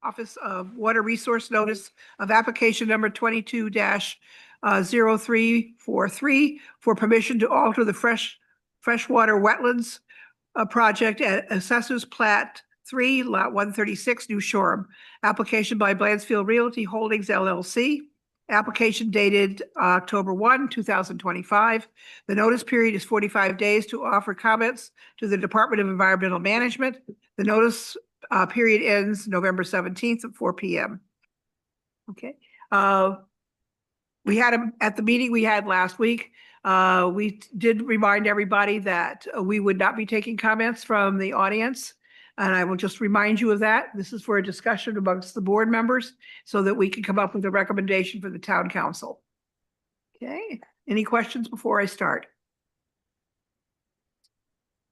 Office of Water Resource Notice of Application Number 22-0343 for permission to alter the freshwater wetlands project at Assessors Plat 3, Lot 136, New Shoreham. Application by Blanchfield Realty Holdings LLC. Application dated October 1, 2025. The notice period is 45 days to offer comments to the Department of Environmental Management. The notice period ends November 17th at 4 p.m. Okay. We had them at the meeting we had last week. We did remind everybody that we would not be taking comments from the audience. And I will just remind you of that. This is for a discussion amongst the board members so that we can come up with a recommendation for the town council. Okay. Any questions before I start?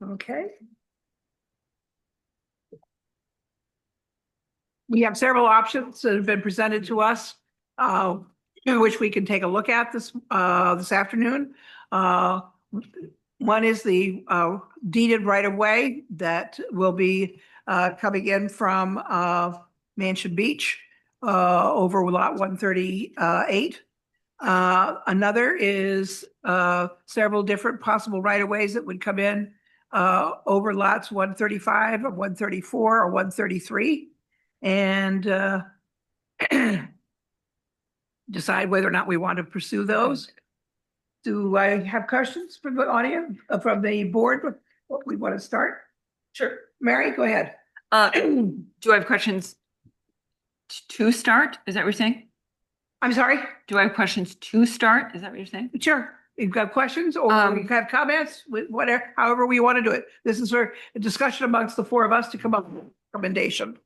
Okay. We have several options that have been presented to us, which we can take a look at this afternoon. One is the deeded right-of-way that will be coming in from Mansion Beach over lot 138. Another is several different possible right-of-ways that would come in over lots 135 or 134 or 133. And decide whether or not we want to pursue those. Do I have questions from the audience, from the board? What we want to start? Sure. Mary, go ahead. Do I have questions to start? Is that what you're saying? I'm sorry? Do I have questions to start? Is that what you're saying? Sure. You've got questions or you have comments with whatever, however we want to do it. This is for a discussion amongst the four of us to come up with a recommendation.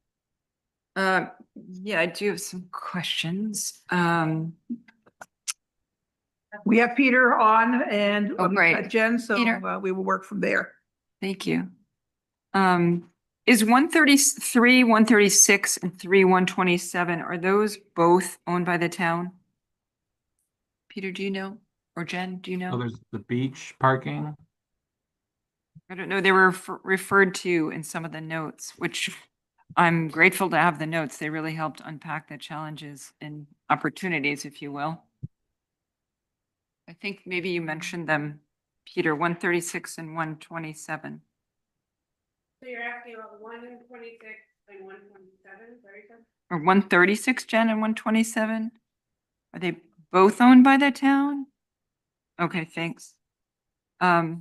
Yeah, I do have some questions. We have Peter on and Jen, so we will work from there. Thank you. Is 133, 136, and 127, are those both owned by the town? Peter, do you know? Or Jen, do you know? So there's the beach parking. I don't know. They were referred to in some of the notes, which I'm grateful to have the notes. They really helped unpack the challenges and opportunities, if you will. I think maybe you mentioned them, Peter, 136 and 127. So you're asking about 126 and 127, or 136, Jen, and 127? Are they both owned by the town? Okay, thanks. Okay.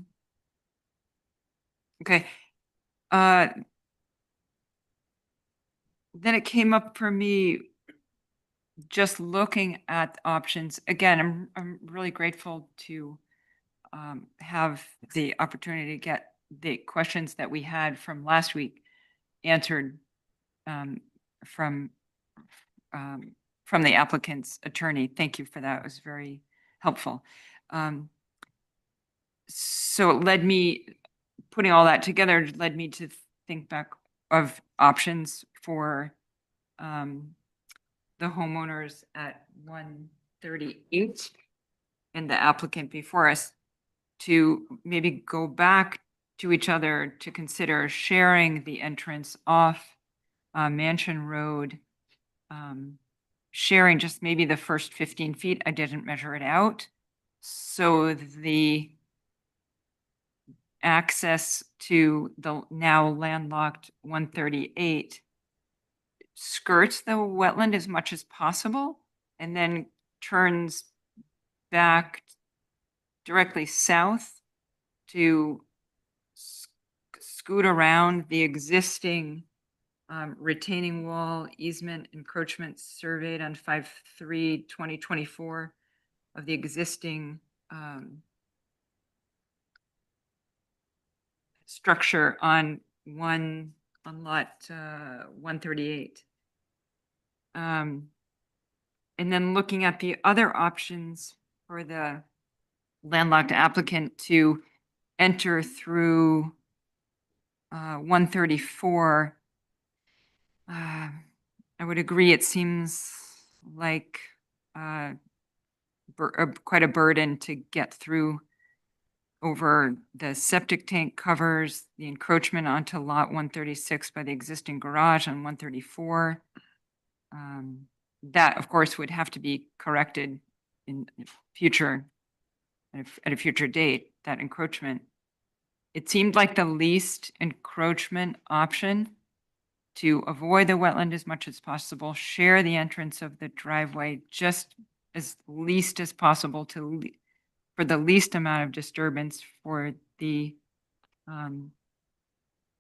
Then it came up for me just looking at options. Again, I'm really grateful to have the opportunity to get the questions that we had from last week answered from the applicant's attorney. Thank you for that. It was very helpful. So it led me, putting all that together, led me to think back of options for the homeowners at 138 and the applicant before us to maybe go back to each other to consider sharing the entrance off Mansion Road, sharing just maybe the first 15 feet. I didn't measure it out. So the access to the now landlocked 138 skirts the wetland as much as possible and then turns back directly south to scoot around the existing retaining wall easement encroachment surveyed on 5/3/2024 of the existing structure on lot 138. And then looking at the other options for the landlocked applicant to enter through 134, I would agree. It seems like quite a burden to get through over the septic tank covers, the encroachment onto lot 136 by the existing garage on 134, that, of course, would have to be corrected in future, at a future date, that encroachment. It seemed like the least encroachment option to avoid the wetland as much as possible, share the entrance of the driveway just as least as possible for the least amount of disturbance for the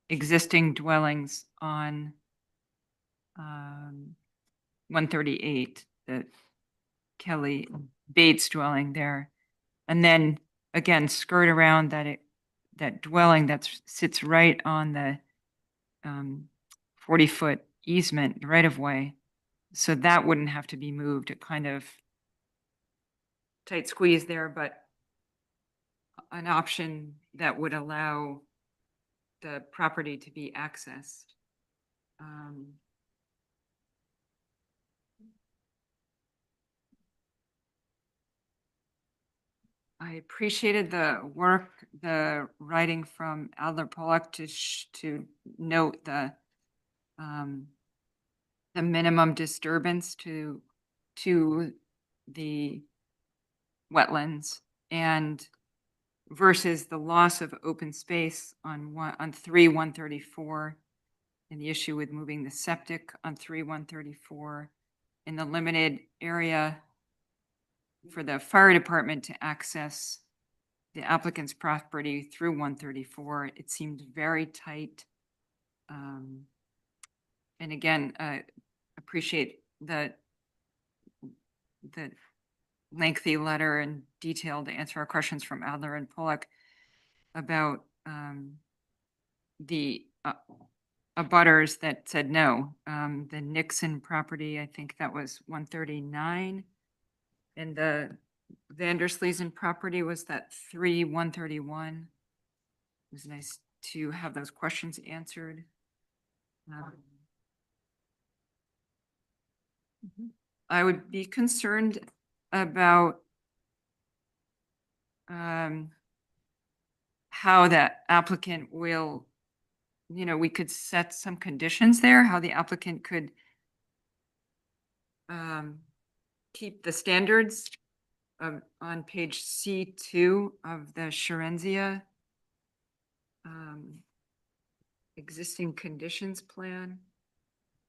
existing dwellings on 138, the Kelly Bates dwelling there. And then again, skirt around that dwelling that sits right on the 40-foot easement right of way. So that wouldn't have to be moved. It kind of tight squeeze there, but an option that would allow the property to be accessed. I appreciated the work, the writing from Adler Pollock to note the minimum disturbance to the wetlands and versus the loss of open space on 134 and the issue with moving the septic on 134 in the limited area for the fire department to access the applicant's property through 134. It seemed very tight. And again, appreciate the lengthy letter and detailed answer our questions from Adler and Pollock about the abutters that said no. The Nixon property, I think that was 139. And the Vandersleesen property was that 131. It was nice to have those questions answered. I would be concerned about how that applicant will, we could set some conditions there, how the applicant could keep the standards on page C2 of the Sherenzia existing conditions plan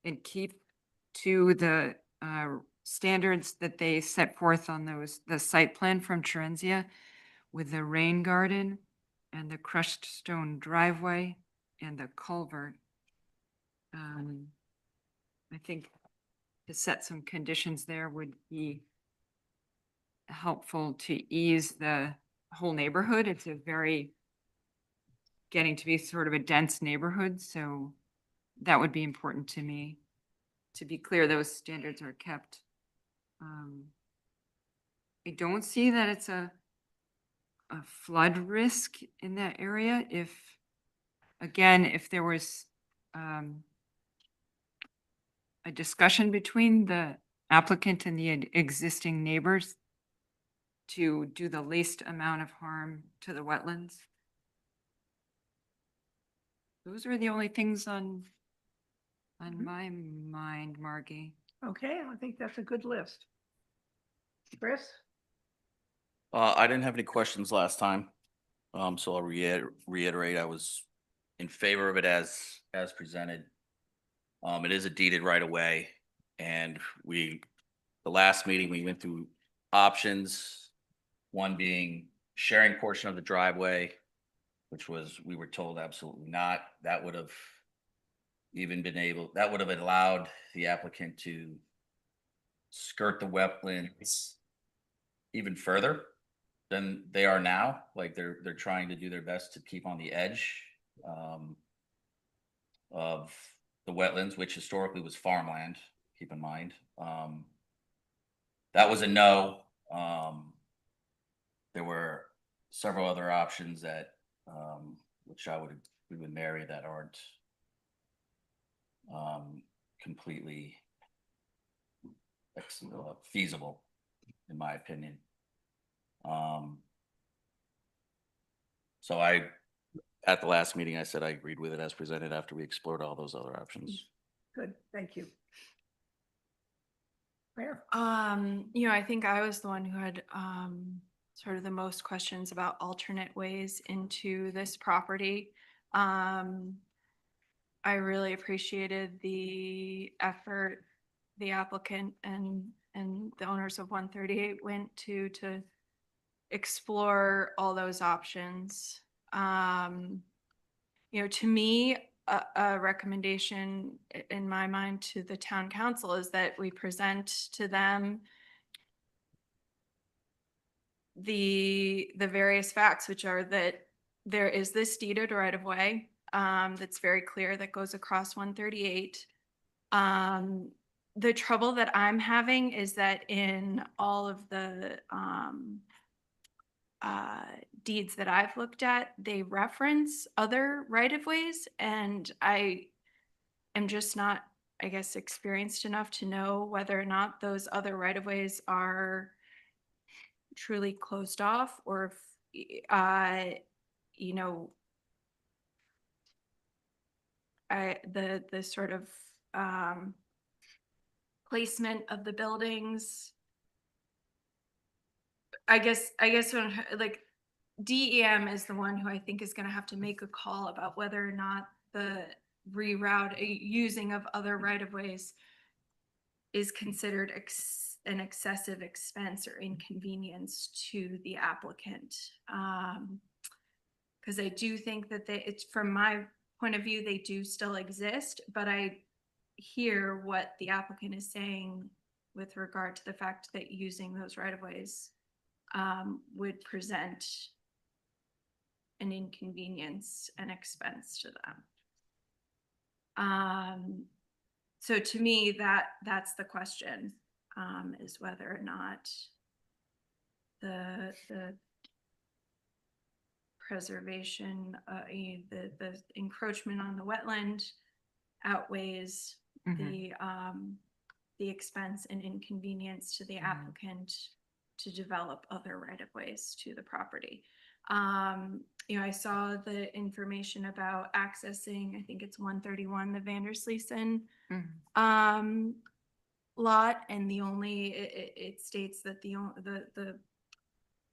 and keep to the standards that they set forth on the site plan from Sherenzia with the rain garden and the crushed stone driveway and the culvert. I think to set some conditions there would be helpful to ease the whole neighborhood. It's getting to be sort of a dense neighborhood. So that would be important to me. To be clear, those standards are kept. I don't see that it's a flood risk in that area. If there was a discussion between the applicant and the existing neighbors to do the least amount of harm to the wetlands. Those are the only things on my mind, Margie. Okay, I think that's a good list. Chris? I didn't have any questions last time, so I'll reiterate, I was in favor of it as presented. It is a deeded right of way, and the last meeting, we went through options, one being sharing portion of the driveway, which we were told absolutely not. That would have allowed the applicant to skirt the wetlands even further than they are now. Like they're trying to do their best to keep on the edge of the wetlands, which historically was farmland, keep in mind. That was a no. There were several other options that which we would marry that aren't completely feasible, in my opinion. So at the last meeting, I said I agreed with it as presented after we explored all those other options. Good, thank you. Claire? I think I was the one who had sort of the most questions about alternate ways into this property. I really appreciated the effort the applicant and the owners of 138 went to explore all those options. To me, a recommendation in my mind to the town council is that we present to them the various facts, which are that there is this deeded right of way that's very clear that goes across 138. The trouble that I'm having is that in all of the deeds that I've looked at, they reference other right of ways, and I am just not, I guess, experienced enough to know whether or not those other right of ways are truly closed off, or if the sort of placement of the buildings. I guess when like DEM is the one who I think is going to have to make a call about whether or not the using of other right of ways is considered an excessive expense or inconvenience to the applicant. Because I do think that it's from my point of view, they do still exist, but I hear what the applicant is saying with regard to the fact that using those right of ways would present an inconvenience and expense to them. So to me, that's the question, is whether or not the preservation, the encroachment on the wetland outweighs the expense and inconvenience to the applicant to develop other right-of-ways to the property. I saw the information about accessing, I think it's 131, the Vandersleesen lot, and it states that the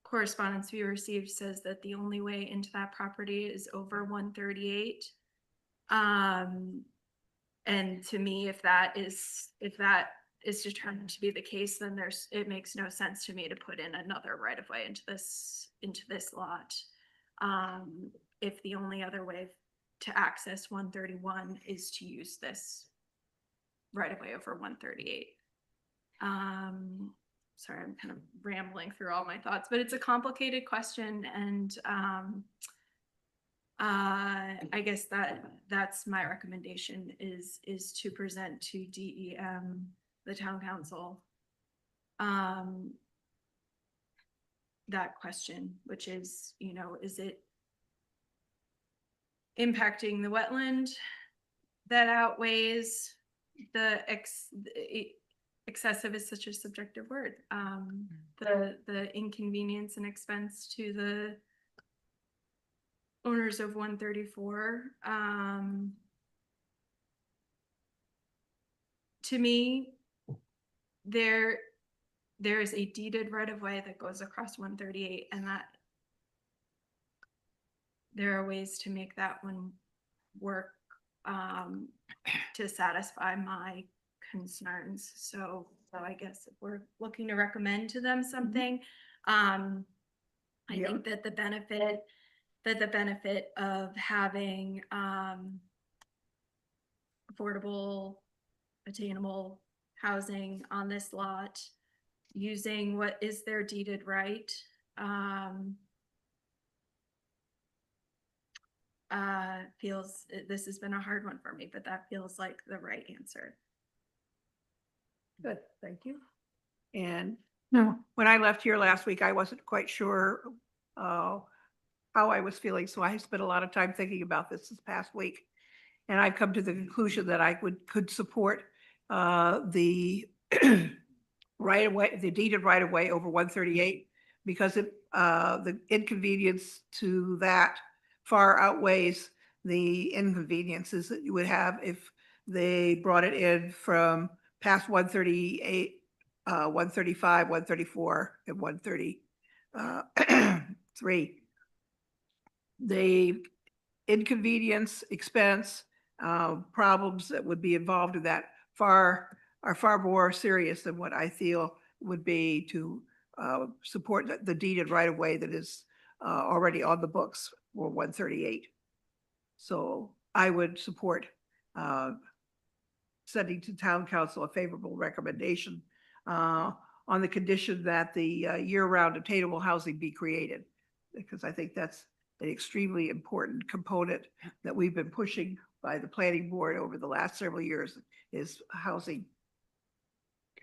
correspondence we received says that the only way into that property is over 138. And to me, if that is determined to be the case, then it makes no sense to me to put in another right of way into this lot. If the only other way to access 131 is to use this right of way over 138. Sorry, I'm kind of rambling through all my thoughts, but it's a complicated question, and I guess that's my recommendation is to present to DEM, the town council, that question, which is, is it impacting the wetland that outweighs the excessive is such a subjective word, the inconvenience and expense to the owners of 134. To me, there is a deeded right of way that goes across 138, and that there are ways to make that one work to satisfy my concerns. So I guess if we're looking to recommend to them something, I think that the benefit of having affordable, attainable housing on this lot, using what is their deeded right, feels, this has been a hard one for me, but that feels like the right answer. Good, thank you. And when I left here last week, I wasn't quite sure how I was feeling, so I spent a lot of time thinking about this past week. And I've come to the conclusion that I could support the right of way, the deeded right of way over 138, because the inconvenience to that far outweighs the inconveniences that you would have if they brought it in from past 138 135, 134, and 133. The inconvenience, expense, problems that would be involved in that are far more serious than what I feel would be to support the deeded right of way that is already on the books for 138. So I would support sending to town council a favorable recommendation on the condition that the year-round attainable housing be created. Because I think that's an extremely important component that we've been pushing by the planning board over the last several years is housing.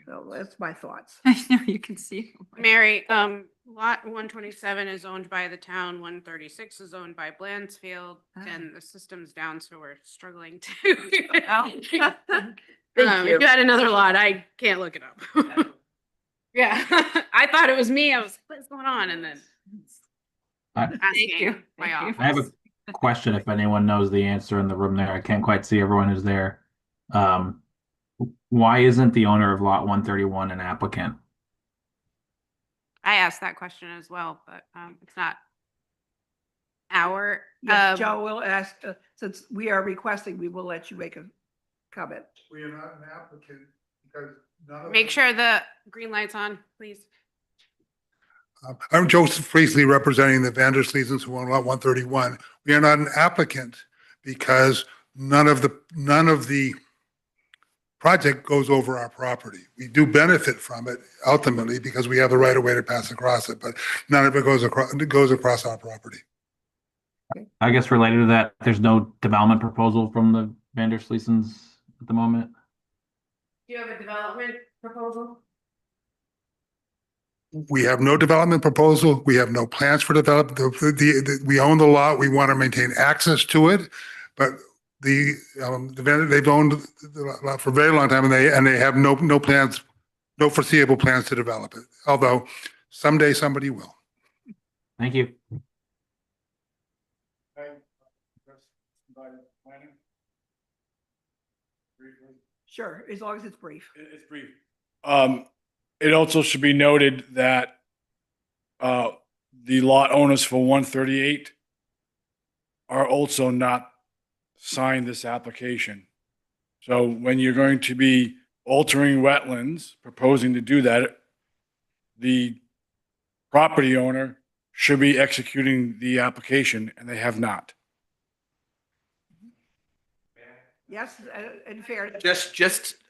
So that's my thoughts. I know, you can see. Mary, lot 127 is owned by the town, 136 is owned by Blandsfield, and the system's down, so we're struggling to. If you had another lot, I can't look it up. Yeah, I thought it was me. I was like, what's going on? And then I asking my Thank you. office. I have a question if anyone knows the answer in the room there. I can't quite see everyone who's there. Why isn't the owner of lot 131 an applicant? I asked that question as well, but it's not our. Yes, Joe will ask, since we are requesting, we will let you make a comment. We are not an applicant because none of. Make sure the green light's on, please. I'm Joseph Priestley, representing the Vandersleesens who own lot 131. We are not an applicant because none of the project goes over our property. We do benefit from it ultimately because we have the right of way to pass across it, but none of it goes across our property. I guess related to that, there's no development proposal from the Vandersleesens at the moment. Do you have a development proposal? We have no development proposal. We have no plans for development. We own the lot. We want to maintain access to it, but they've owned the lot for a very long time, and they have no plans, no foreseeable plans to develop it. Although someday somebody will. Thank you. Sure, as long as it's brief. It's brief. It also should be noted that the lot owners for 138 are also not signed this application. So when you're going to be altering wetlands, proposing to do that, the property owner should be executing the application, and they have not. Yes, in fairness. Just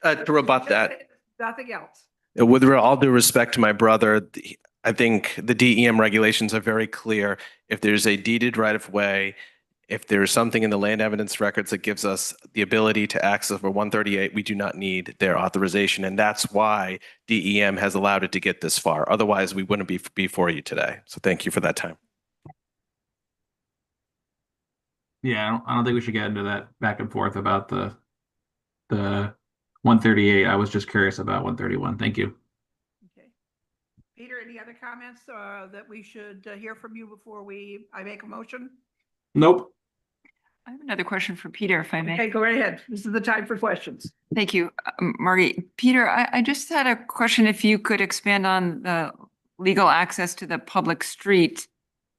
to rebut that, Nothing else. with all due respect to my brother, I think the DEM regulations are very clear. If there's a deeded right of way, if there's something in the land evidence records that gives us the ability to access for 138, we do not need their authorization. And that's why DEM has allowed it to get this far. Otherwise, we wouldn't be before you today. So thank you for that time. Yeah, I don't think we should get into that back and forth about the 138. I was just curious about 131. Thank you. Okay. Peter, any other comments that we should hear from you before I make a motion? Nope. I have another question for Peter, if I may. Okay, go right ahead. This is the time for questions. Thank you, Margie. Peter, I just had a question. If you could expand on the legal access to the public street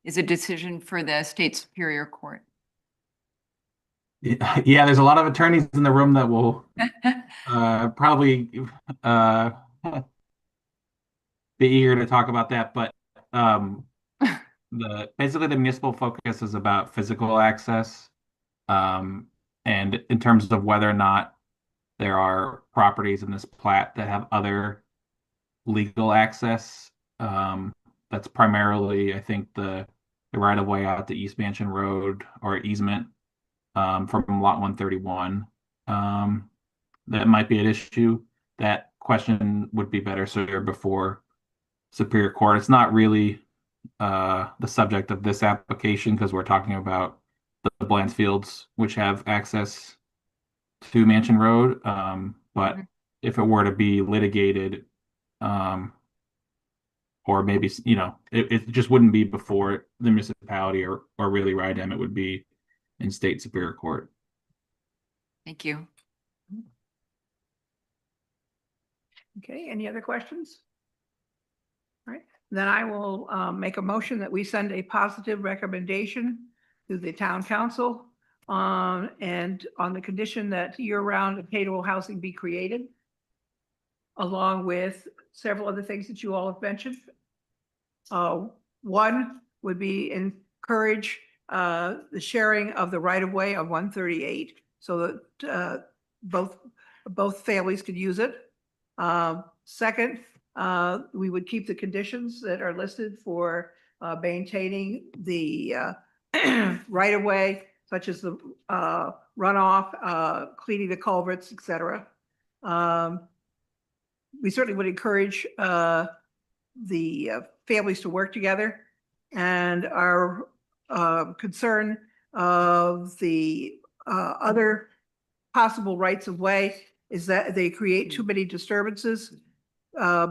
is a decision for the state superior court. Yeah, there's a lot of attorneys in the room that will probably be eager to talk about that, but basically the municipal focus is about physical access, and in terms of whether or not there are properties in this plat that have other legal access. That's primarily, I think, the right of way out to East Mansion Road or easement from lot 131. That might be an issue. That question would be better served before Superior Court. It's not really the subject of this application because we're talking about the Blandsfields, which have access to Mansion Road. But if it were to be litigated, or maybe, it just wouldn't be before the municipality or really RIDEM. It would be in state superior court. Thank you. Okay, any other questions? All right, then I will make a motion that we send a positive recommendation to the town council and on the condition that year-round attainable housing be created, along with several other things that you all have mentioned. One would be encourage the sharing of the right-of-way of 138 so that both families could use it. Second, we would keep the conditions that are listed for maintaining the right-of-way, such as the runoff, cleaning the culverts, et cetera. We certainly would encourage the families to work together, and our concern of the other possible rights of way is that they create too many disturbances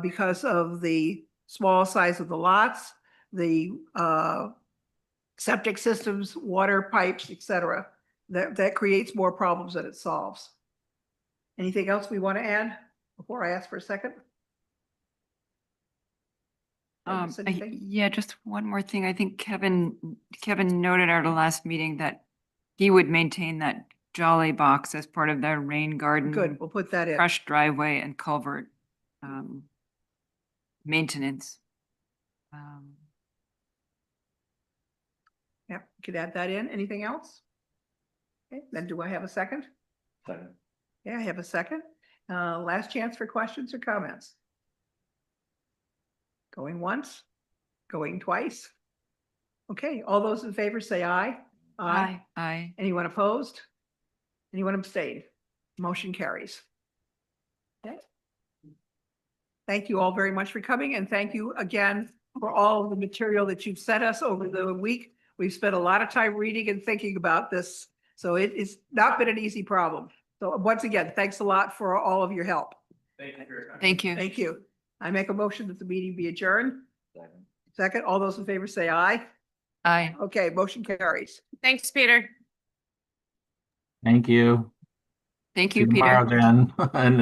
because of the small size of the lots, the septic systems, water pipes, et cetera. That creates more problems than it solves. Anything else we want to add before I ask for a second? Did I miss anything? Yeah, just one more thing. I think Kevin noted at our last meeting that he would maintain that Jolly box as part of their rain garden. Good, we'll put that in. Crushed driveway and culvert maintenance. Yep, could add that in. Anything else? Okay, then do I have a second? Second. Yeah, I have a second. Last chance for questions or comments. Going once, going twice. Okay, all those in favor say aye. Aye. Anyone opposed? Anyone abstain? Motion carries. Okay. Thank you all very much for coming, and thank you again for all of the material that you've sent us over the week. We've spent a lot of time reading and thinking about this, so it has not been an easy problem. So once again, thanks a lot for all of your help. Thank you for your time. Thank you. Thank you. I make a motion that the meeting be adjourned. Second, all those in favor say aye. Aye. Okay, motion carries. Thanks, Peter. Thank you. Thank See you, you tomorrow, Peter. Jen. And